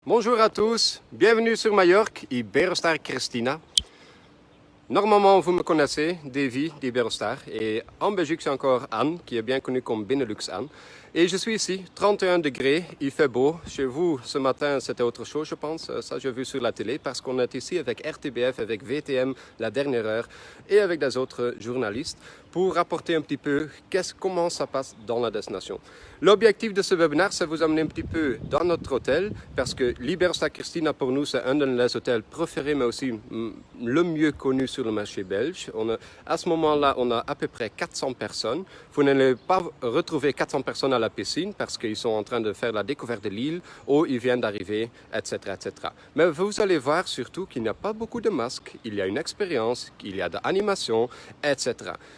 Bonjour à tous, bienvenue sur Majorque, Iberostar Cristina. Normalement, vous me connaissez, Davy d'Iberostar, et en Belgique, c'est encore Anne, qui est bien connue comme Benelux Anne. Et je suis ici, 31 degrés, il fait beau. Chez vous, ce matin, c'était autre chose, je pense. Ça, j'ai vu sur la télé, parce qu'on est ici avec RTBF, avec VTM, La Dernière Heure, et avec des autres journalistes, pour rapporter un petit peu comment ça passe dans la destination. L'objectif de ce webinaire, c'est vous amener un petit peu dans notre hôtel, parce que l'Iberostar Cristina, pour nous, c'est un des hôtels préférés, mais aussi le mieux connu sur le marché belge. À ce moment-là, on a à peu près 400 personnes. Vous n'allez pas retrouver 400 personnes à la piscine, parce qu'ils sont en train de faire la découverte de l'île, ou ils viennent d'arriver, etc., etc. Mais vous allez voir surtout qu'il n'y a pas beaucoup de masques, il y a une expérience, il y a de l'animation, etc.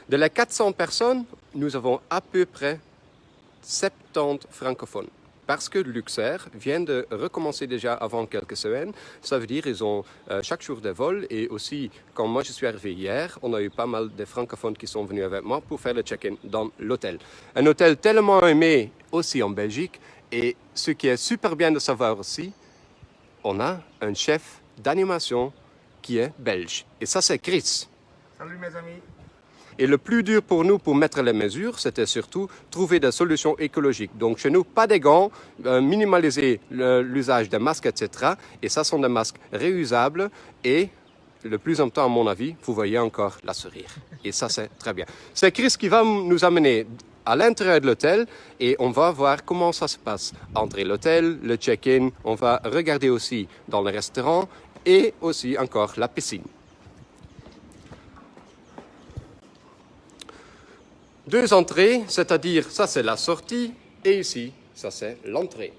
De les 400 personnes, nous avons à peu près 70 francophones. Parce que Luxair vient de recommencer déjà avant quelques semaines. Ça veut dire qu'ils ont chaque jour des vols. Et aussi, quand moi je suis arrivé hier, on a eu pas mal de francophones qui sont venus avec moi pour faire le check-in dans l'hôtel. Un hôtel tellement aimé aussi en Belgique. Et ce qui est super bien de savoir aussi, on a un chef d'animation qui est belge. Et ça, c'est Chris. Salut mes amis. Et le plus dur pour nous, pour mettre les mesures, c'était surtout trouver des solutions écologiques. Donc chez nous, pas des gants, minimaliser l'usage des masques, etc. Et ça sont des masques réusables et le plus important, à mon avis, vous voyez encore la sourire. Et ça, c'est très bien. C'est Chris qui va nous amener à l'intérieur de l'hôtel et on va voir comment ça se passe. Entrer l'hôtel, le check-in, on va regarder aussi dans le restaurant et aussi encore la piscine. Deux entrées, c'est-à-dire ça c'est la sortie et ici, ça c'est l'entrée.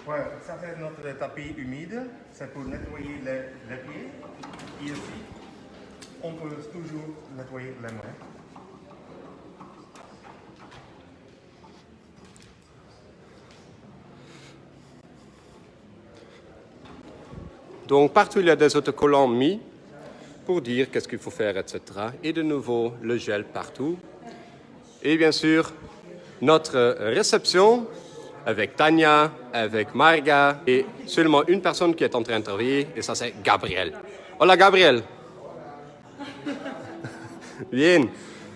Ouais, ça c'est notre tapis humide, c'est pour nettoyer les pieds. Et ici, on peut toujours nettoyer les mains. Donc partout il y a des autocollants mis pour dire qu'est-ce qu'il faut faire, etc. Et de nouveau le gel partout. Et bien sûr notre réception avec Tania, avec Marga et seulement une personne qui est en train de travailler et ça c'est Gabriel. Hola Gabriel. Bien.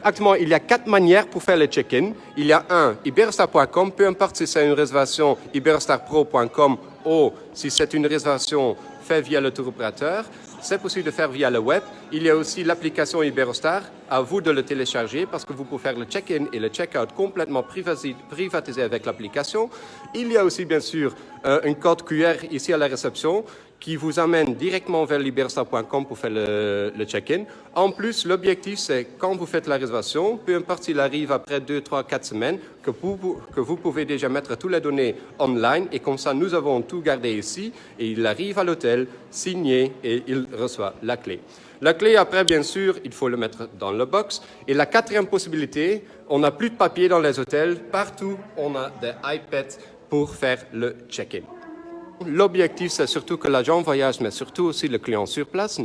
Actuellement, il y a 4 manières pour faire le check-in. Il y a iberostar.com, peu importe si c'est une réservation iberostarpro.com ou si c'est une réservation faite via le tour opérateur. C'est possible de faire via le web. Il y a aussi l'application Iberostar. À vous de le télécharger parce que vous pouvez faire le check-in et le check-out complètement privatisé avec l'application. Il y a aussi, bien sûr, un code QR ici à la réception qui vous amène directement vers iberostar.com pour faire le check-in. En plus, l'objectif, c'est quand vous faites la réservation, peu importe s'il arrive après 2, 3, 4 semaines, que vous pouvez déjà mettre toutes les données online et comme ça, nous avons tout gardé ici et il arrive à l'hôtel, signé et il reçoit la clé. La clé, après, bien sûr, il faut le mettre dans le box. Et la quatrième possibilité, on n'a plus de papier dans les hôtels. Partout, on a des iPads pour faire le check-in. L'objectif, c'est surtout que l'agent voyage, mais surtout aussi le client sur place,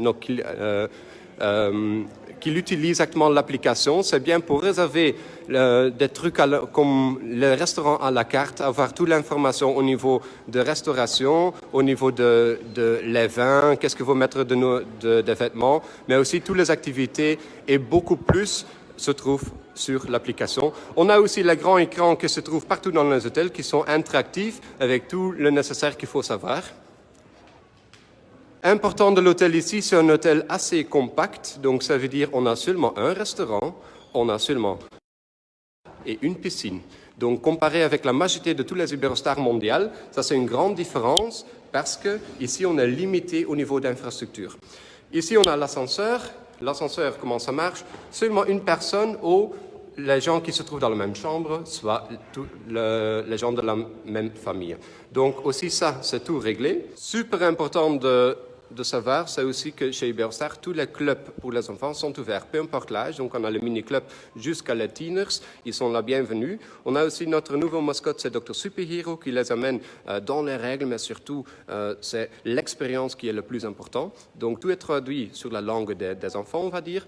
qu'il utilise exactement l'application. C'est bien pour réserver des trucs comme le restaurant à la carte, avoir toute l'information au niveau de restauration, au niveau de les vins, qu'est-ce que vous mettre des vêtements, mais aussi toutes les activités et beaucoup plus se trouvent sur l'application. On a aussi les grands écrans qui se trouvent partout dans les hôtels qui sont interactifs avec tout le nécessaire qu'il faut savoir. Important de l'hôtel ici, c'est un hôtel assez compact, donc ça veut dire on a seulement un restaurant, on a seulement et une piscine. Donc comparé avec la majorité de tous les Iberostars mondiales, ça c'est une grande différence parce que ici on est limité au niveau d'infrastructure. Ici on a l'ascenseur. L'ascenseur, comment ça marche? Seulement une personne ou les gens qui se trouvent dans la même chambre, soit les gens de la même famille. Donc aussi ça, c'est tout réglé. Super important de savoir, c'est aussi que chez Iberostar, tous les clubs pour les enfants sont ouverts, peu importe l'âge. Donc, on a le mini-club jusqu'à les teeners. Ils sont la bienvenue. On a aussi notre nouveau mascotte, c'est Dr. Superhero, qui les amène dans les règles, mais surtout, c'est l'expérience qui est le plus important. Donc, tout est traduit sur la langue des enfants, on va dire.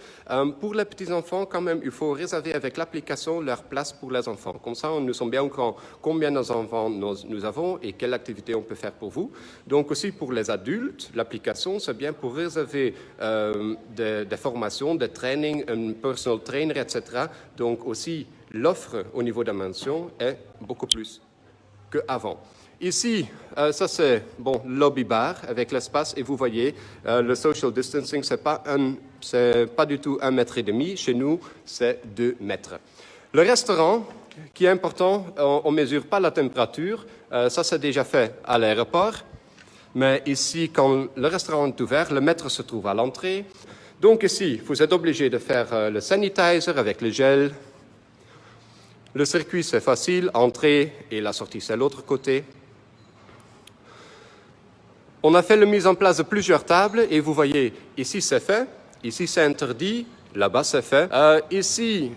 Pour les petits-enfants, quand même, il faut réserver avec l'application leur place pour les enfants. Comme ça, nous sommes bien au courant combien d'enfants nous avons et quelle activité on peut faire pour vous. Donc, aussi pour les adultes, l'application, c'est bien pour réserver des formations, des trainings, un personal trainer, etc. Donc, aussi, l'offre au niveau de la mention est beaucoup plus qu'avant. Ici, ça c'est lobby bar avec l'espace et vous voyez, le social distancing, c'est pas du tout 1,5 mètre. Chez nous, c'est 2 mètres. Le restaurant, qui est important, on ne mesure pas la température. Ça, c'est déjà fait à l'aéroport. Mais ici, quand le restaurant est ouvert, le maître se trouve à l'entrée. Donc ici, vous êtes obligé de faire le sanitizer avec le gel. Le circuit, c'est facile. Entrée et la sortie, c'est l'autre côté. On a fait la mise en place de plusieurs tables et vous voyez, ici, c'est fait. Ici, c'est interdit. Là-bas, c'est fait. Ici,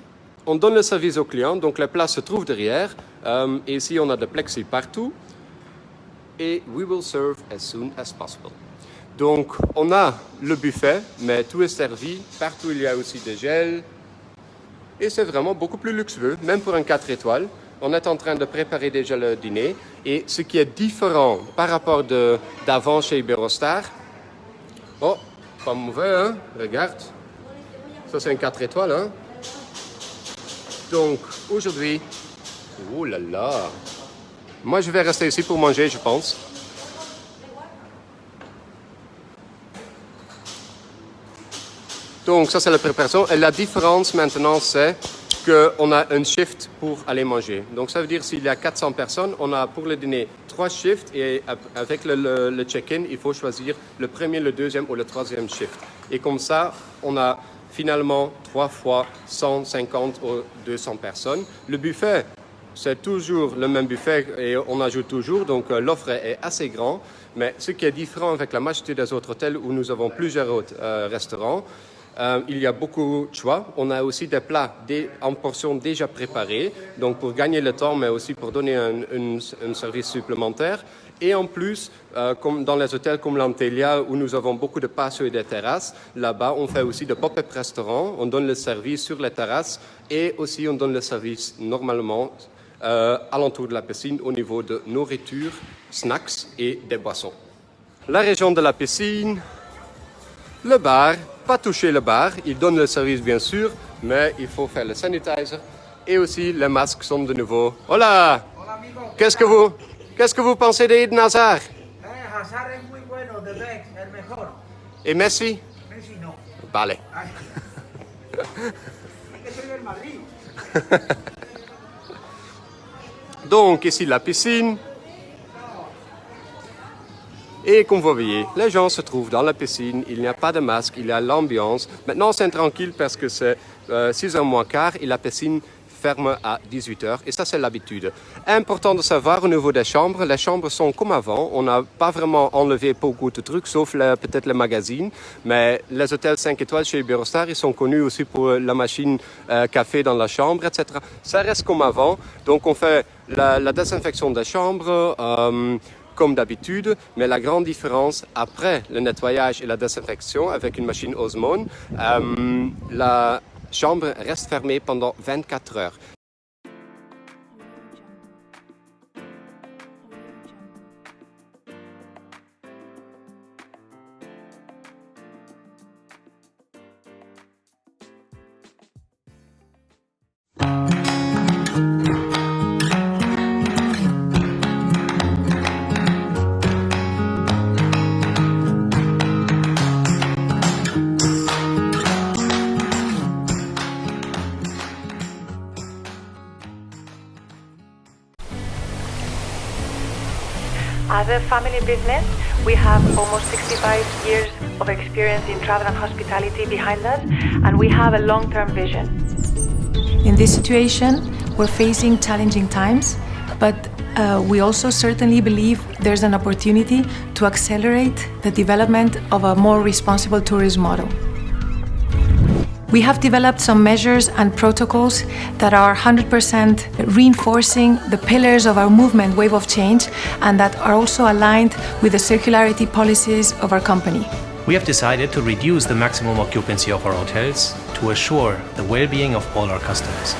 on donne le service aux clients. Donc, les plats se trouvent derrière. Et ici, on a de plexi partout. Et we will serve as soon as possible. Donc, on a le buffet, mais tout est servi. Partout, il y a aussi des gels. Et c'est vraiment beaucoup plus luxueux, même pour un 4 étoiles. On est en train de préparer déjà le dîner. Et ce qui est différent par rapport d'avant chez Iberostar... Oh, pas mauvais, hein? Regarde. Ça, c'est un 4 étoiles, hein? Donc, aujourd'hui... Oh là là! Moi, je vais rester ici pour manger, je pense. Donc, ça, c'est la préparation. Et la différence maintenant, c'est qu'on a un shift pour aller manger. Donc, ça veut dire s'il y a 400 personnes, on a pour le dîner 3 shifts. Et avec le check-in, il faut choisir le premier, le deuxième ou le troisième shift. Et comme ça, on a finalement 3 fois 150 ou 200 personnes. Le buffet... C'est toujours le même buffet et on ajoute toujours, donc l'offre est assez grande. Mais ce qui est différent avec la majorité des autres hôtels où nous avons plusieurs autres restaurants, il y a beaucoup de choix. On a aussi des plats en portions déjà préparées, donc pour gagner le temps, mais aussi pour donner un service supplémentaire. Et en plus, comme dans les hôtels comme l'Antelia, où nous avons beaucoup de patios et des terrasses, là-bas, on fait aussi de pop-up restaurants. On donne le service sur les terrasses et aussi on donne le service normalement alentour de la piscine au niveau de nourriture, snacks et des boissons. La région de la piscine, le bar, pas toucher le bar, il donne le service bien sûr, mais il faut faire le sanitizer et aussi les masques sont de nouveau. Hola! Hola amigo. Qu'est-ce que vous pensez d'Eden Hazard? Hazard es muy bueno, the best, el mejor. Et Messi? Messi no. Vale. Ay. Es que soy del Madrid. Donc, ici, la piscine. Et comme vous voyez, les gens se trouvent dans la piscine, il n'y a pas de masque, il y a l'ambiance. Maintenant, c'est tranquille parce que c'est 6h moins quart et la piscine ferme à 18h. Et ça, c'est l'habitude. Important de savoir au niveau des chambres, les chambres sont comme avant. On n'a pas vraiment enlevé beaucoup de trucs, sauf peut-être les magazines. Mais les hôtels 5 étoiles chez Iberostar, ils sont connus aussi pour la machine café dans la chambre, etc. Ça reste comme avant. Donc, on fait la désinfection des chambres, comme d'habitude, mais la grande différence après le nettoyage et la désinfection avec une machine Osmone, la chambre reste fermée pendant 24 heures. As a family business, we have almost 65 years of experience in travel and hospitality behind us, and we have a long-term vision. In this situation, we're facing challenging times, but we also certainly believe there's an opportunity to accelerate the development of a more responsible tourism model. We have developed some measures and protocols that are 100% reinforcing the pillars of our movement Wave of Change and that are also aligned with the circularity policies of our company. We have decided to reduce the maximum occupancy of our hotels to assure the well-being of all our customers.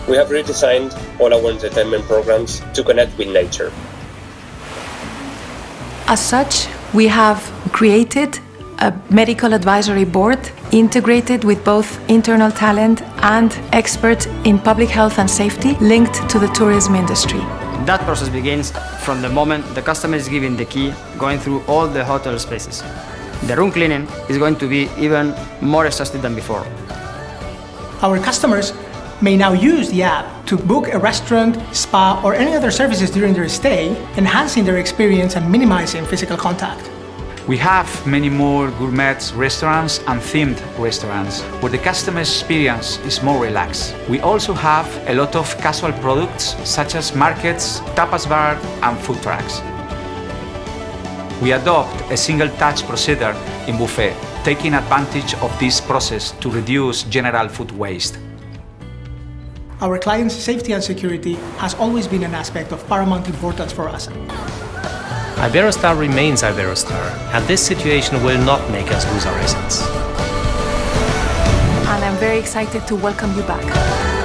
We have redesigned all our entertainment programs to connect with nature. As such, we have created a medical advisory board integrated with both internal talent and experts in public health and safety linked to the tourism industry. That process begins from the moment the customer is given the key, going through all the hotel spaces. The room cleaning is going to be even more exhaustive than before. Our customers may now use the app to book a restaurant, spa, or any other services during their stay, enhancing their experience and minimizing physical contact. We have many more gourmet restaurants and themed restaurants where the customer experience is more relaxed. We also have a lot of casual products such as markets, tapas bar and food trucks. We adopt a single-touch procedure in buffet, taking advantage of this process to reduce general food waste. Our clients' safety and security has always been an aspect of paramount importance for us. Iberostar remains Iberostar, and this situation will not make us lose our essence. And I'm very excited to welcome you back.